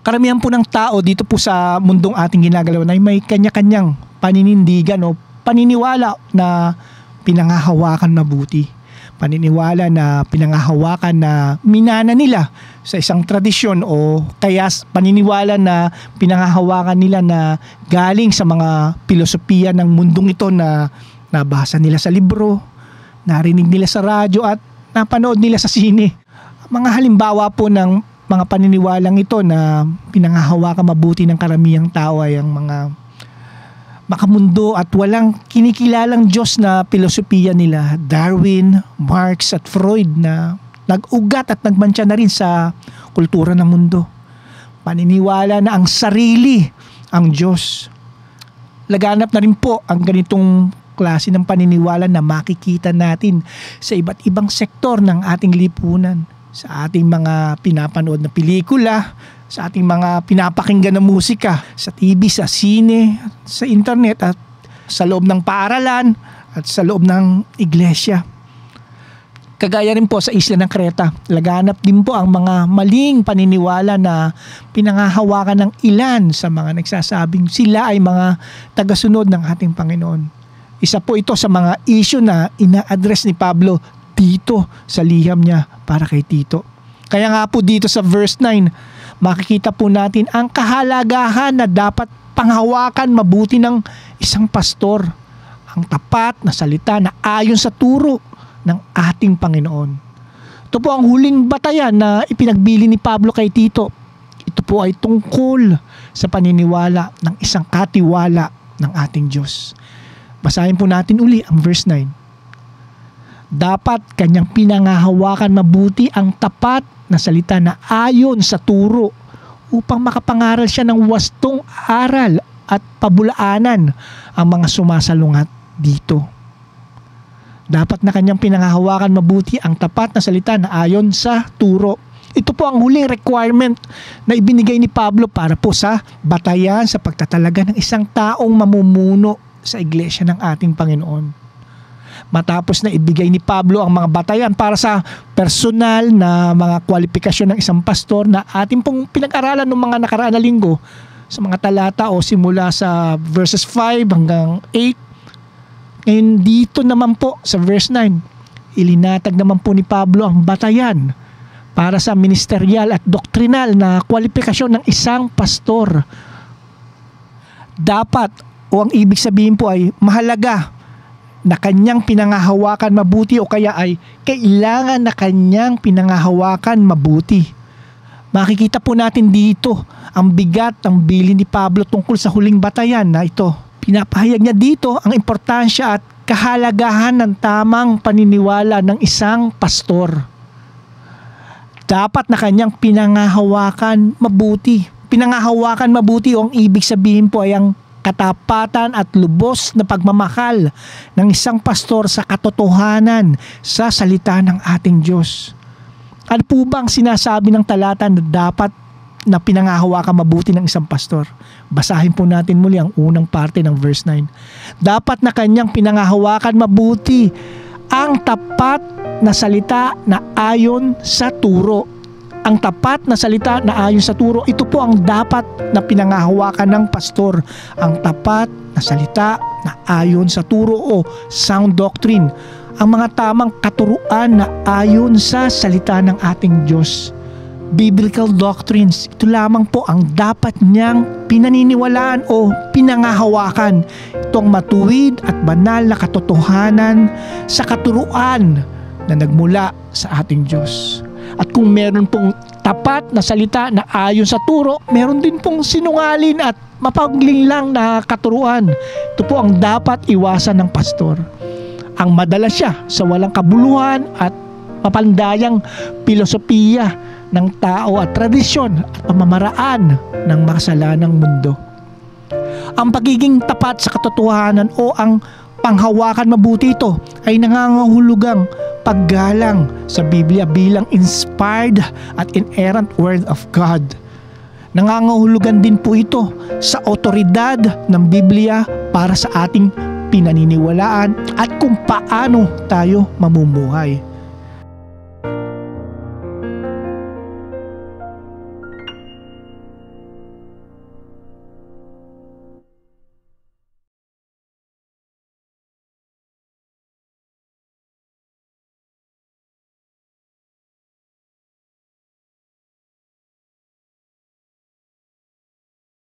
Karamihan po ng tao dito po sa mundong ating ginagalawan ay may kanya-kanyang paninindigan o paniniwala na pinangahawakan mabuti. Paniniwala na pinangahawakan na minana nila sa isang tradisyon o kaya paniniwala na pinangahawakan nila na galing sa mga filosofiya ng mundong ito na nabasa nila sa libro, narinig nila sa radyo at napanood nila sa sine. Mga halimbawa po ng mga paniniwalang ito na pinangahawakan mabuti ng karamihang tao ay ang mga makamundo at walang kinikilalang Diyos na filosofiya nila, Darwin, Marx at Freud, na nag-ugat at nagmantsa na rin sa kultura ng mundo. Paniniwala na ang sarili ang Diyos. Laganap na rin po ang ganitong klase ng paniniwala na makikita natin sa iba't ibang sektor ng ating lipunan. Sa ating mga pinapanood na pelikula, sa ating mga pinapakinggan na musika, sa TV, sa sine, sa internet at sa loob ng paaralan at sa loob ng iglesia. Kagaya rin po sa isla ng Creta, laganap din po ang mga maling paniniwala na pinangahawakan ng ilan sa mga nagsasabing sila ay mga tagasunod ng ating Panginoon. Isa po ito sa mga issue na ina-address ni Pablo dito sa liham niya para kay Tito. Kaya nga po dito sa verse 9, makikita po natin ang kahalagahan na dapat panghawakan mabuti ng isang pastor. Ang tapat na salita na ayon sa turo ng ating Panginoon. Ito po ang huling batayan na ipinagbili ni Pablo kay Tito. Ito po ay tungkol sa paniniwala ng isang katiwala ng ating Diyos. Basahin po natin uli ang verse 9. Dapat kanyang pinangahawakan mabuti ang tapat na salita na ayon sa turo upang makapangaral siya ng wastong aral at pabulaanan ang mga sumasalungat dito. Dapat na kanyang pinangahawakan mabuti ang tapat na salita na ayon sa turo. Ito po ang huling requirement na ibinigay ni Pablo para po sa batayan sa pagtatalaga ng isang taong mamumuno sa iglesia ng ating Panginoon. Matapos na ibigay ni Pablo ang mga batayan para sa personal na mga kwalifikasyon ng isang pastor na ating pong pinag-aralan ng mga nakaraan na linggo sa mga talata o simula sa verses 5 hanggang 8. Ngayon dito naman po sa verse 9, ilinatag naman po ni Pablo ang batayan para sa ministerial at doktrinal na kwalifikasyon ng isang pastor. Dapat o ang ibig sabihin po ay mahalaga na kanyang pinangahawakan mabuti o kaya ay kailangan na kanyang pinangahawakan mabuti. Makikita po natin dito ang bigat ng bilin ni Pablo tungkol sa huling batayan na ito. Pinapahayag niya dito ang importansya at kahalagahan ng tamang paniniwala ng isang pastor. Dapat na kanyang pinangahawakan mabuti. Pinangahawakan mabuti o ang ibig sabihin po ay ang katapatan at lubos na pagmamahal ng isang pastor sa katotohanan sa salita ng ating Diyos. Ano po bang sinasabi ng talata na dapat na pinangahawakan mabuti ng isang pastor? Basahin po natin muli ang unang parte ng verse 9. Dapat na kanyang pinangahawakan mabuti ang tapat na salita na ayon sa turo. Ang tapat na salita na ayon sa turo, ito po ang dapat na pinangahawakan ng pastor. Ang tapat na salita na ayon sa turo o sound doctrine. Ang mga tamang katuruan na ayon sa salita ng ating Diyos. Biblical doctrines, ito lamang po ang dapat niyang pinaniniwalaan o pinangahawakan. Itong matuwid at banal na katotohanan sa katuruan na nagmula sa ating Diyos. At kung meron pong tapat na salita na ayon sa turo, meron din pong sinungaling at mapaglinglang na katuruan. Ito po ang dapat iwasan ng pastor. Ang madala siya sa walang kabuluhan at mapandayang filosofiya ng tao at tradisyon at pamamaraan ng makasalanang mundo. Ang pagiging tapat sa katotohanan o ang panghawakan mabuti ito ay nangangahulugang paggalang sa Biblia bilang inspired at inerrant word of God. Nangangahulugan din po ito sa otoridad ng Biblia para sa ating pinaniniwalaan at kung paano tayo mamumuhay.